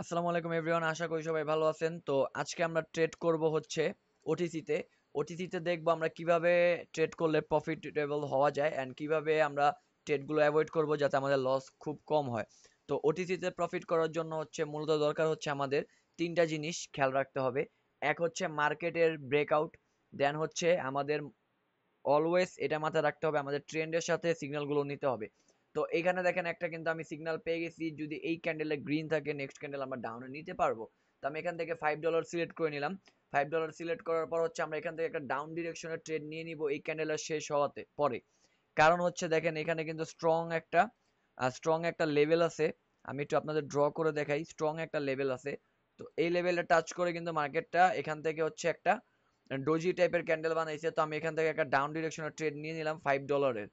আসসালামু আলাইকুম এভরিওয়ান, আশা করি সবাই ভালো আছেন। তো আজকে আমরা ট্রেড করব হচ্ছে ওটিসিতে। ওটিসিতে দেখবো আমরা কিভাবে ট্রেড করলে প্রফিটেবল হওয়া যায় অ্যান্ড কিভাবে আমরা ট্রেডগুলো অ্যাভয়েড করব যাতে আমাদের লস খুব কম হয়। তো ওটিসিতে প্রফিট করার জন্য হচ্ছে মূলত দরকার হচ্ছে আমাদের তিনটা জিনিস খেয়াল রাখতে হবে। এক হচ্ছে মার্কেটের ব্রেকআউট, দেন হচ্ছে আমাদের অলওয়েজ এটা মাথায় রাখতে হবে আমাদের ট্রেন্ডের সাথে সিগন্যালগুলো নিতে হবে। তো এখানে দেখেন একটা কিন্তু আমি সিগন্যাল পেয়ে গেছি, যদি এই ক্যান্ডেলে গ্রিন থাকে নেক্সট ক্যান্ডেল আমরা ডাউনে নিতে পারবো। তো আমি এখান থেকে $5 সিলেক্ট করে নিলাম। $5 সিলেক্ট করার পর হচ্ছে আমরা এখান থেকে একটা ডাউন ডিরেকশনের ট্রেড নিয়ে নিব এই ক্যান্ডেলের শেষ হওয়াতে পরে। কারণ হচ্ছে দেখেন এখানে কিন্তু স্ট্রং একটা লেভেল আছে। আমি একটু আপনাদের ড্র করে দেখাই, স্ট্রং একটা লেভেল আছে। তো এই লেভেলটা টাচ করে কিন্তু মার্কেটটা এখান থেকে হচ্ছে একটা ডোজি টাইপের ক্যান্ডেল বানাইছে। তো আমি এখান থেকে একটা ডাউন ডিরেকশনের ট্রেড নিয়ে নিলাম $5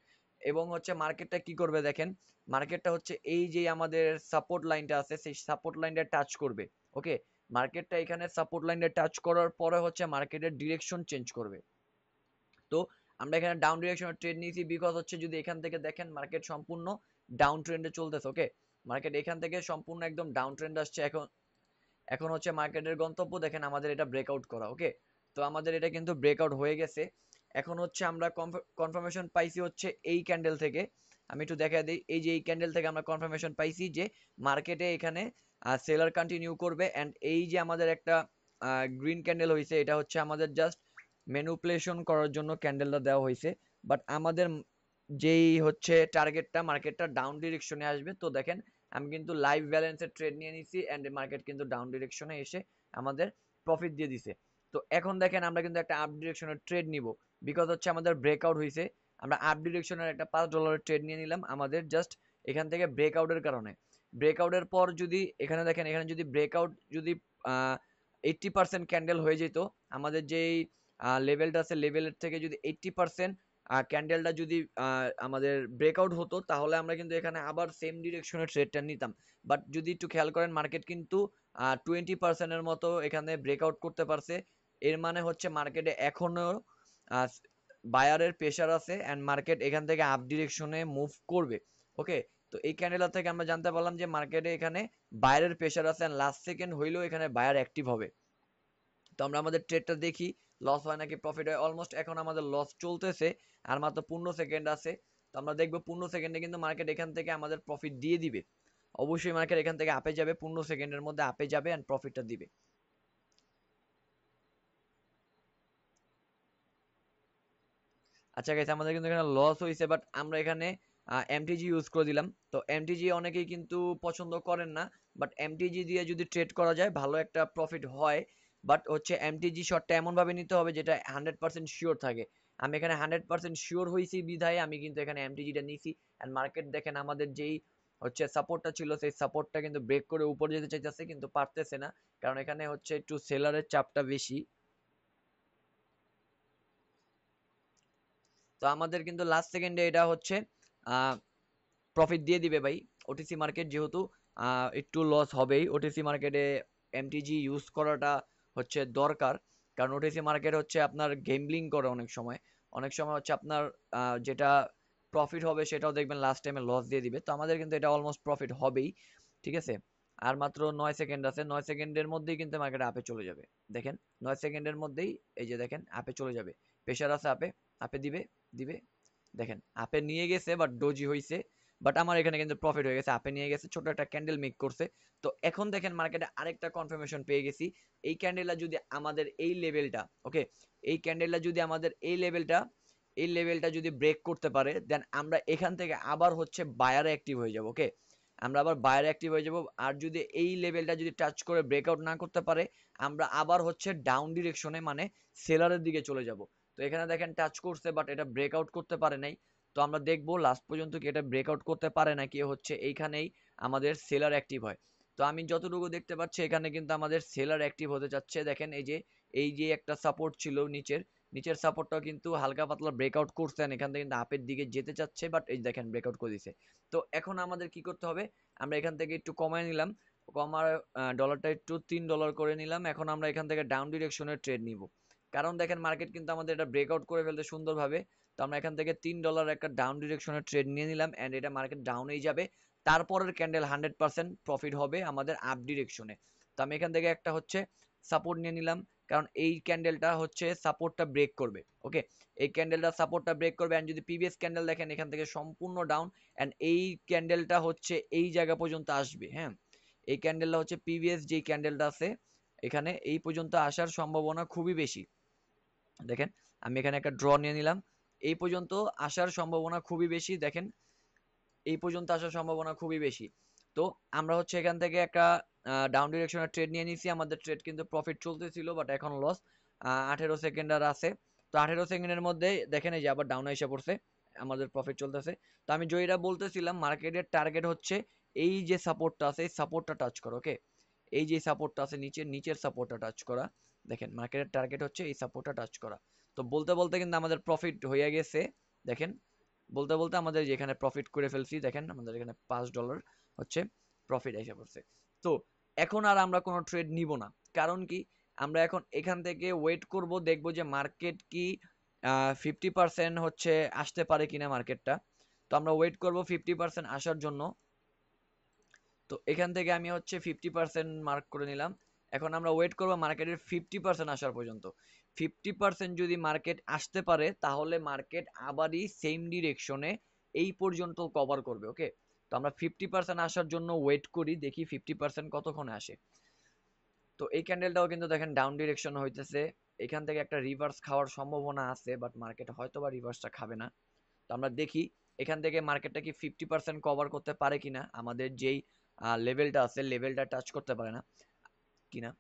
এবং হচ্ছে মার্কেটটা কি করবে দেখেন, মার্কেটটা হচ্ছে এই যে আমাদের সাপোর্ট লাইনটা আছে সেই সাপোর্ট লাইনটা টাচ করবে। ওকে, মার্কেটটা এখানে সাপোর্ট লাইনটা টাচ করার পরে হচ্ছে মার্কেটের ডিরেকশন চেঞ্জ করবে। তো আমরা এখানে ডাউন ডিরেকশনের ট্রেড নিয়েছি বিকজ হচ্ছে যদি এখান থেকে দেখেন মার্কেট সম্পূর্ণ ডাউন ট্রেন্ডে চলতেছে। ওকে, মার্কেট এখান থেকে সম্পূর্ণ একদম ডাউন ট্রেন্ড আসছে। এখন এখন হচ্ছে মার্কেটের গন্তব্য দেখেন আমাদের এটা ব্রেকআউট করা। ওকে, তো আমাদের এটা কিন্তু ব্রেকআউট হয়ে গেছে। এখন হচ্ছে আমরা কনফার্মেশন পাইছি হচ্ছে এই ক্যান্ডেল থেকে। আমি একটু দেখা দিই, এই যে এই ক্যান্ডেল থেকে আমরা কনফার্মেশন পাইছি যে মার্কেটে এখানে সেলার কন্টিনিউ করবে অ্যান্ড এই যে আমাদের একটা গ্রিন ক্যান্ডেল হয়েছে এটা হচ্ছে আমাদের জাস্ট ম্যানিপুলেশন করার জন্য ক্যান্ডেলটা দেওয়া হয়েছে। বাট আমাদের যেই হচ্ছে টার্গেটটা মার্কেটটা ডাউন ডিরেকশনে আসবে। তো দেখেন আমি কিন্তু লাইভ ব্যালেন্সের ট্রেড নিয়ে নিছি অ্যান্ড মার্কেট কিন্তু ডাউন ডিরেকশনে এসে আমাদের প্রফিট দিয়ে দিছে। তো এখন দেখেন আমরা কিন্তু একটা আপ ডিরেকশনের ট্রেড নিব বিকজ হচ্ছে আমাদের ব্রেকআউট হয়েছে। আমরা আপ ডিরেকশনের একটা $5 ট্রেড নিয়ে নিলাম আমাদের জাস্ট এখান থেকে ব্রেকআউটের কারণে। ব্রেকআউটের পর যদি এখানে দেখেন, এখানে যদি ব্রেকআউট যদি 80% ক্যান্ডেল হয়ে যেত, আমাদের যেই লেভেলটা আছে লেভেলের থেকে যদি 80% ক্যান্ডেলটা যদি আমাদের ব্রেকআউট হতো তাহলে আমরা কিন্তু এখানে আবার সেম ডিরেকশনের ট্রেডটা নিতাম। বাট যদি একটু খেয়াল করেন মার্কেট কিন্তু 20%-এর মতো এখানে ব্রেকআউট করতে পারছে। এর মানে হচ্ছে মার্কেটে এখনো বায়ারের প্রেশার আছে অ্যান্ড মার্কেট এখান থেকে আপ ডিরেকশনে মুভ করবে। ওকে, তো এই ক্যান্ডেল থেকে আমরা জানতে পারলাম যে মার্কেটে এখানে বায়ারের প্রেশার আছে অ্যান্ড লাস্ট সেকেন্ড হইলেও এখানে বায়ার অ্যাক্টিভ হবে। তো আমরা আমাদের ট্রেডটা দেখি লস হয় নাকি প্রফিট হয়। অলমোস্ট এখন আমাদের লস চলতেছে, আর মাত্র 15 সেকেন্ড আছে। তো আমরা দেখবো 15 সেকেন্ডে কিন্তু মার্কেট এখান থেকে আমাদের প্রফিট দিয়ে দিবে। অবশ্যই মার্কেট এখান থেকে আপে যাবে, 15 সেকেন্ডের মধ্যে আপে যাবে অ্যান্ড প্রফিটটা দিবে। আচ্ছা গাইস, আমাদের কিন্তু এখানে লস হয়েছে বাট আমরা এখানে এমটিজি ইউজ করে দিলাম। তো এমটিজি অনেকেই কিন্তু পছন্দ করেন না, বাট এমটিজি দিয়ে যদি ট্রেড করা যায় ভালো একটা প্রফিট হয়। বাট হচ্ছে এমটিজি শটটা এমনভাবে নিতে হবে যেটা 100% শিওর থাকে। আমি এখানে 100% শিওর হয়েছি বিধায় আমি কিন্তু এখানে এমটিজিটা নিছি। অ্যান্ড মার্কেট দেখেন আমাদের যেই হচ্ছে সাপোর্টটা ছিল সেই সাপোর্টটা কিন্তু ব্রেক করে উপরে যেতে চাইতেছে কিন্তু পারতেছে না, কারণ এখানে হচ্ছে একটু সেলারের চাপটা বেশি। তো আমাদের কিন্তু লাস্ট সেকেন্ডে এটা হচ্ছে প্রফিট দিয়ে দিবে ভাই। ওটিসি মার্কেট যেহেতু একটু লস হবেই, ওটিসি মার্কেটে এমটিজি ইউজ করাটা হচ্ছে দরকার। কারণ ওটিসি মার্কেট হচ্ছে আপনার গেমলিং করে অনেক সময়। অনেক সময় হচ্ছে আপনার যেটা প্রফিট হবে সেটাও দেখবেন লাস্ট টাইমে লস দিয়ে দিবে। তো আমাদের কিন্তু এটা অলমোস্ট প্রফিট হবেই। ঠিক আছে, আর মাত্র 9 সেকেন্ড আছে। 9 সেকেন্ডের মধ্যেই কিন্তু মার্কেট আপে চলে যাবে। দেখেন 9 সেকেন্ডের মধ্যেই এই যে দেখেন আপে চলে যাবে। প্রেশার আছে আপে, আপে দিবে দিবে। দেখেন আপে নিয়ে গেছে বাট ডোজি হয়েছে। বাট আমার এখানে কিন্তু প্রফিট হয়ে গেছে, আপে নিয়ে গেছে, ছোট একটা ক্যান্ডেল মেক করছে। তো এখন দেখেন মার্কেটে আরেকটা কনফার্মেশন পেয়ে গেছি। এই ক্যান্ডেলটা যদি আমাদের এই লেভেলটা, ওকে, এই ক্যান্ডেলটা যদি আমাদের এই লেভেলটা যদি ব্রেক করতে পারে দেন আমরা এখান থেকে আবার হচ্ছে বায়ারে অ্যাক্টিভ হয়ে যাব। ওকে, আমরা আবার বায়ারে অ্যাক্টিভ হয়ে যাব। আর যদি এই লেভেলটা যদি টাচ করে ব্রেকআউট না করতে পারে আমরা আবার হচ্ছে ডাউন ডিরেকশনে মানে সেলারের দিকে চলে যাব। তো এখানে দেখেন টাচ করছে বাট এটা ব্রেকআউট করতে পারে নাই। তো আমরা দেখবো লাস্ট পর্যন্ত কি এটা ব্রেকআউট করতে পারে নাকি হচ্ছে এইখানেই আমাদের সেলার অ্যাক্টিভ হয়। তো আমি যতটুকু দেখতে পাচ্ছি এখানে কিন্তু আমাদের সেলার অ্যাক্টিভ হতে যাচ্ছে। দেখেন এই যে একটা সাপোর্ট ছিল নিচের, নিচের সাপোর্টটাও কিন্তু হালকা পাতলা ব্রেকআউট করছে, এখান থেকে কিন্তু আপের দিকে যেতে চাচ্ছে বাট এই দেখেন ব্রেকআউট করে দিছে। তো এখন আমাদের কি করতে হবে, আমরা এখান থেকে একটু কমায় নিলাম, কমার ডলারটা একটু $3 করে নিলাম। এখন আমরা এখান থেকে ডাউন ডিরেকশনের ট্রেড নিব, কারণ দেখেন মার্কেট কিন্তু আমাদের এটা ব্রেকআউট করে ফেলতে সুন্দরভাবে। তো আমরা এখান থেকে $3 একটা ডাউন ডিরেকশনের ট্রেড নিয়ে নিলাম অ্যান্ড এটা মার্কেট ডাউনেই যাবে। তারপরের ক্যান্ডেল 100% প্রফিট হবে আমাদের আপ ডিরেকশনে। তো আমি এখান থেকে একটা হচ্ছে সাপোর্ট নিয়ে নিলাম, কারণ এই ক্যান্ডেলটা হচ্ছে সাপোর্টটা ব্রেক করবে। ওকে, এই ক্যান্ডেলটা সাপোর্টটা ব্রেক করবে। এন্ড যদি প্রিভিয়াস ক্যান্ডেল দেখেন এখান থেকে সম্পূর্ণ ডাউন, এন্ড এই ক্যান্ডেলটা হচ্ছে এই জায়গা পর্যন্ত আসবে। হ্যাঁ, এই ক্যান্ডেলটা হচ্ছে প্রিভিয়াস যেই ক্যান্ডেলটা আছে এখানে এই পর্যন্ত আসার সম্ভাবনা খুবই বেশি। দেখেন আমি এখানে একটা ড্র নিয়ে নিলাম, এই পর্যন্ত আসার সম্ভাবনা খুবই বেশি। দেখেন এই পর্যন্ত আসার সম্ভাবনা খুবই বেশি। তো আমরা হচ্ছে এখান থেকে একটা ডাউন ডিরেকশনের ট্রেড নিয়ে নিছি। আমাদের ট্রেড কিন্তু প্রফিট চলতেছিল, বাট এখন লস। 18 সেকেন্ড আর আছে। তো 18 সেকেন্ডের মধ্যে দেখেন এই যে আবার ডাউন এসে পড়ছে, আমাদের প্রফিট চলতেছে। তো আমি যেটা বলতেছিলাম মার্কেটের টার্গেট হচ্ছে এই যে সাপোর্টটা আছে এই সাপোর্টটা টাচ করো। ওকে, এই যে সাপোর্টটা আছে নিচের সাপোর্টটা টাচ করা। দেখেন মার্কেটের টার্গেট হচ্ছে এই সাপোর্টটা টাচ করা। তো বলতে বলতে কিন্তু আমাদের প্রফিট হয়ে গেছে। দেখেন বলতে বলতে আমাদের যেখানে প্রফিট করে ফেলছি, দেখেন আমাদের এখানে $5 হচ্ছে প্রফিট এসে পড়ছে। তো এখন আর আমরা কোনো ট্রেড নিব না, কারণ কি আমরা এখন এখান থেকে ওয়েট করব, দেখব যে মার্কেট কি 50% হচ্ছে আসতে পারে কিনা মার্কেটটা। তো আমরা ওয়েট করব 50% আসার জন্য। তো এখান থেকে আমি হচ্ছে 50% মার্ক করে নিলাম। এখন আমরা ওয়েট করবো মার্কেটের 50% আসার পর্যন্ত। 50% যদি মার্কেট আসতে পারে তাহলে মার্কেট আবারই সেম ডিরেকশনে এই পর্যন্ত কভার করবে। ওকে, তো আমরা 50% আসার জন্য ওয়েট করি, দেখি 50% কতক্ষণে আসে। তো এই ক্যান্ডেলটাও কিন্তু দেখেন ডাউন ডিরেকশন হইতেছে, এখান থেকে একটা রিভার্স খাওয়ার সম্ভাবনা আছে, বাট মার্কেট হয়তো বা রিভার্সটা খাবে না। তো আমরা দেখি এখান থেকে মার্কেটটা কি 50% কভার করতে পারে কিনা, আমাদের যেই লেভেলটা আছে লেভেলটা টাচ করতে পারে না কিনা।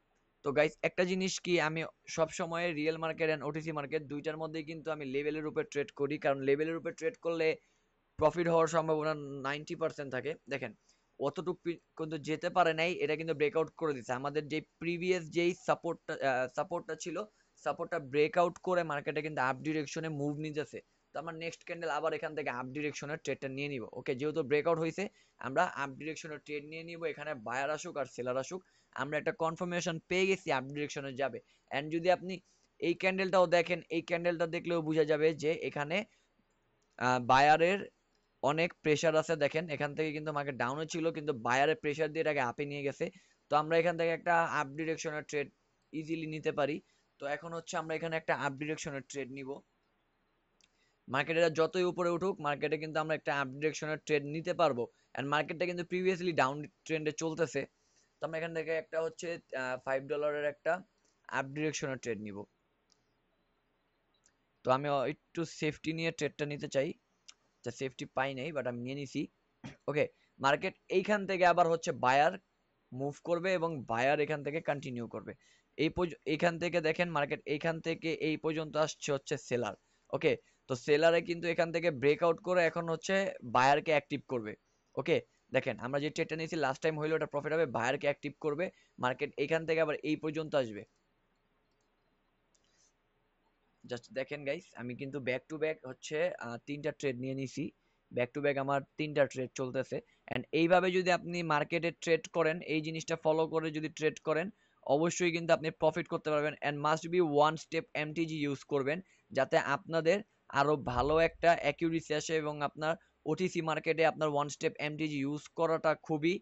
তো গাইস একটা জিনিস কি, আমি সব সময় real market and OTC market দুইটার মধ্যেই কিন্তু আমি লেভেলের উপর ট্রেড করি, কারণ লেভেলের উপর ট্রেড করলে প্রফিট হওয়ার সম্ভাবনা 90% থাকে। দেখেন অতটুকু কিন্তু যেতে পারে নাই, এটা কিন্তু ব্রেকআউট করে দিচ্ছে। আমাদের যে প্রিভিয়াস যেই সাপোর্টটা ছিল, সাপোর্টটা ব্রেকআউট করে মার্কেটে কিন্তু আপ ডিরেকশনে মুভ নিতেছে। তো আমরা নেক্সট ক্যান্ডেল আবার এখান থেকে আপ ডিরেকশনের ট্রেডটা নিয়ে নিব। ওকে, যেহেতু ব্রেকআউট হয়েছে আমরা আপ ডিরেকশনের ট্রেড নিয়ে নিব। এখানে বায়ার আসুক আর সেলার আসুক, আমরা একটা কনফার্মেশন পেয়ে গেছি আপ ডিরেকশনে যাবে। এন্ড যদি আপনি এই ক্যান্ডেলটাও দেখেন, এই ক্যান্ডেলটা দেখলেও বোঝা যাবে যে এখানে বায়ারের অনেক প্রেসার আছে। দেখেন এখান থেকে কিন্তু মার্কেট ডাউনে ছিল, কিন্তু বায়ারের প্রেসার দিয়ে এটাকে আপে নিয়ে গেছে। তো আমরা এখান থেকে একটা আপ ডিরেকশনের ট্রেড ইজিলি নিতে পারি। তো এখন হচ্ছে আমরা এখানে একটা আপ ডিরেকশনের ট্রেড নিব। মার্কেটে যতই উপরে উঠুক মার্কেটে কিন্তু আমরা একটা আপ ডিরেকশনের ট্রেড নিতে পারবো। এন্ড মার্কেটটা কিন্তু প্রিভিয়াসলি ডাউন ট্রেন্ডে চলতেছে। তো আমরা এখান থেকে একটা হচ্ছে $5 একটা আপ ডিরেকশনের ট্রেড নিব। তো আমি একটু সেফটি নিয়ে ট্রেডটা নিতে চাই, যা সেফটি পাই নাই বাট আমি নিয়ে নিছি। ওকে, মার্কেট এইখান থেকে আবার হচ্ছে বায়ার মুভ করবে এবং বায়ার এখান থেকে কন্টিনিউ করবে। এইখান থেকে দেখেন মার্কেট এইখান থেকে এই পর্যন্ত আসছে হচ্ছে সেলার। ওকে, তো সেলারে কিন্তু এখান থেকে ব্রেকআউট করে এখন হচ্ছে বায়ারকে অ্যাক্টিভ করবে। ওকে, দেখেন আমরা যে ট্রেডটা নিয়েছি লাস্ট টাইম হইলো ওটা প্রফিট হবে, বায়ারকে অ্যাক্টিভ করবে, মার্কেট এখান থেকে আবার এই পর্যন্ত আসবে। জাস্ট দেখেন গাইস, আমি কিন্তু ব্যাক টু ব্যাক হচ্ছে 3টা ট্রেড নিয়ে নিছি। ব্যাক টু ব্যাক আমার 3টা ট্রেড চলতেছে। এন্ড এইভাবে যদি আপনি মার্কেটে ট্রেড করেন, এই জিনিসটা ফলো করে যদি ট্রেড করেন, অবশ্যই কিন্তু আপনি প্রফিট করতে পারবেন। And must be one step MTG use করবেন, যাতে আপনাদের আরো ভালো একটা অ্যাকিউরেসি আসে এবং আপনার ওটিসি মার্কেটে আপনার ওয়ান স্টেপ এমটিজি ইউজ করাটা খুবই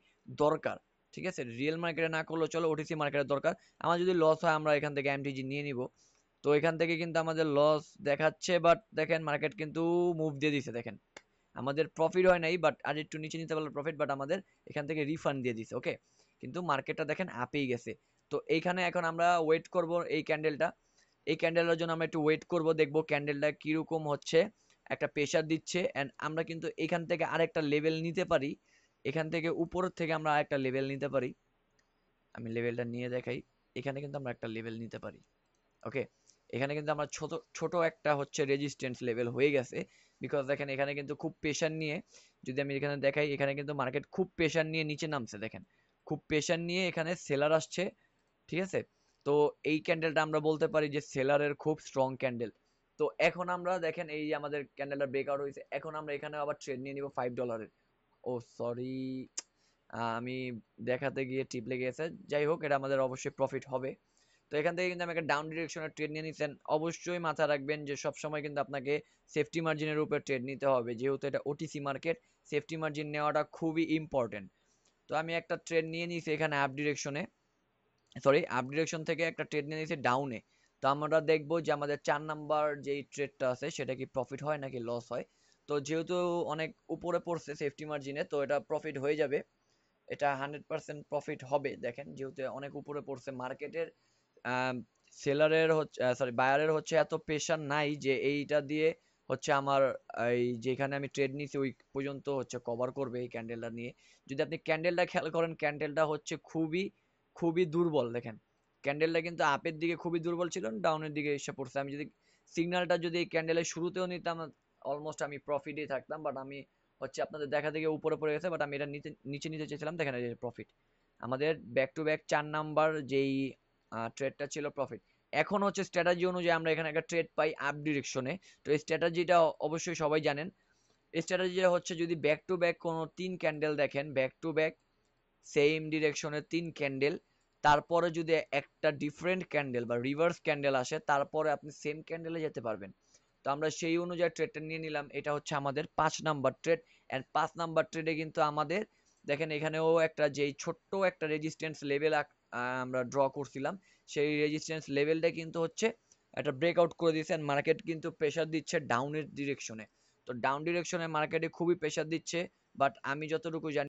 দরকার। ঠিক আছে, রিয়েল মার্কেটে না করলেও চলো, ওটিসি মার্কেটে দরকার। আমার যদি লস হয় আমরা এখান থেকে এমটিজি নিয়ে নিব। তো এখান থেকে কিন্তু আমাদের লস দেখাচ্ছে, বাট দেখেন মার্কেট কিন্তু মুভ দিয়ে দিছে। দেখেন আমাদের প্রফিট হয় নাই, বাট আর একটু নিচে নিতে পারলে প্রফিট, বাট আমাদের এখান থেকে রিফান্ড দিয়ে দিছে। ওকে, কিন্তু মার্কেটটা দেখেন আপেই গেছে। তো এইখানে এখন আমরা ওয়েট করব এই ক্যান্ডেলটার জন্য আমরা একটু ওয়েট করব, দেখবো ক্যান্ডেলটা কিরকম হচ্ছে একটা প্রেসার দিচ্ছে। এন্ড আমরা কিন্তু এখান থেকে আরেকটা লেভেল নিতে পারি, এখান থেকে উপরের থেকে আমরা আরেকটা লেভেল নিতে পারি। আমি লেভেলটা নিয়ে দেখাই, এখানে কিন্তু আমরা একটা লেভেল নিতে পারি। ওকে, এখানে কিন্তু আমরা ছোট ছোট একটা হচ্ছে রেজিস্ট্যান্স লেভেল হয়ে গেছে। বিকজ দেখেন এখানে কিন্তু খুব প্রেশার নিয়ে, যদি আমি এখানে দেখাই, এখানে কিন্তু মার্কেট খুব প্রেশার নিয়ে নিচে নামছে। দেখেন খুব প্রেশার নিয়ে এখানে সেলার আসছে। ঠিক আছে, তো এই ক্যান্ডেলটা আমরা বলতে পারি যে সেলারের খুব স্ট্রং ক্যান্ডেল। তো এখন আমরা দেখেন এই যে আমাদের ক্যান্ডেলটা ব্রেকআউট হয়েছে, এখন আমরা এখানে আবার ট্রেড নিয়ে নিব $5। ও সরি, আমি দেখাতে গিয়ে টিপ লেগে গেছে। যাই হোক, এটা আমাদের অবশ্যই প্রফিট হবে। তো এখান থেকে কিন্তু আমি একটা ডাউন ডিরেকশনের ট্রেড নিয়ে নিছেন। অবশ্যই মাথায় রাখবেন যে সবসময় কিন্তু আপনাকে সেফটি মার্জিনের উপরে ট্রেড নিতে হবে, যেহেতু এটা ওটিসি মার্কেট, সেফটি মার্জিন নেওয়াটা খুবই ইম্পর্টেন্ট। তো আমি একটা ট্রেড নিয়ে নিয়েছি এখানে আপ ডিরেকশনে, সরি আপ ডিরেকশন থেকে একটা ট্রেড নিয়ে নিয়েছি ডাউনে। তো আমরা দেখবো যে আমাদের 4 নাম্বার যেই ট্রেডটা আছে সেটা কি প্রফিট হয় নাকি লস হয়। তো যেহেতু অনেক উপরে পড়ছে সেফটি মার্জিনে, তো এটা প্রফিট হয়ে যাবে, এটা 100% প্রফিট হবে। দেখেন যেহেতু অনেক উপরে পড়ছে মার্কেটের, সেলারের হচ্ছে সরি বায়ারের হচ্ছে এত প্রেশার নাই যে এইটা দিয়ে হচ্ছে আমার এই যেখানে আমি ট্রেড নিছি ওই পর্যন্ত হচ্ছে কভার করবে এই ক্যান্ডেলটা নিয়ে। যদি আপনি ক্যান্ডেলটা খেয়াল করেন, ক্যান্ডেলটা হচ্ছে খুবই খুবই দুর্বল। দেখেন ক্যান্ডেলটা কিন্তু আপের দিকে খুবই দুর্বল ছিল, ডাউনের দিকে এসে পড়ছে। আমি যদি সিগন্যালটা যদি এই ক্যান্ডেলের শুরুতেও নিতাম, অলমোস্ট আমি প্রফিটেই থাকতাম, বাট আমি হচ্ছে আপনাদের দেখা থেকে উপরে পড়ে গেছে, বাট আমি এটা নিচে নিচে নিতে চেয়েছিলাম, দেখেন এই প্রফিট। আমাদের ব্যাক টু ব্যাক 4 নাম্বার যেই ট্রেডটা ছিল প্রফিট। এখন হচ্ছে স্ট্র্যাটেজি অনুযায়ী আমরা এখানে একটা ট্রেড পাই আপ ডিরেকশনে। তো এই স্ট্র্যাটেজিটা অবশ্যই সবাই জানেন। এই স্ট্র্যাটেজিটা হচ্ছে যদি ব্যাক টু ব্যাক কোনো 3 ক্যান্ডেল দেখেন, ব্যাক টু ব্যাক সেম ডিরেকশনে 3 ক্যান্ডেল, তারপরে যদি একটা ডিফারেন্ট ক্যান্ডেল বা রিভার্স ক্যান্ডেল আসে, তারপরে আপনি সেম ক্যান্ডেলে যেতে পারবেন। তো আমরা সেই অনুযায়ী ট্রেডটা নিয়ে নিলাম। এটা হচ্ছে আমাদের 5 নাম্বার ট্রেড। এন্ড 5 নাম্বার ট্রেডে কিন্তু আমাদের দেখেন এখানেও একটা যেই ছোট্ট একটা রেজিস্ট্যান্স লেভেল আমরা ড্র করছিলাম, সেই রেজিস্ট্যান্স লেভেলটা কিন্তু হচ্ছে একটা ব্রেকআউট করে দিয়েছে। মার্কেট কিন্তু প্রেসার দিচ্ছে ডাউনের ডিরেকশনে। তো ডাউন ডিরেকশনে মার্কেটে খুবই প্রেসার দিচ্ছে, বাট আমি যতটুকু জানি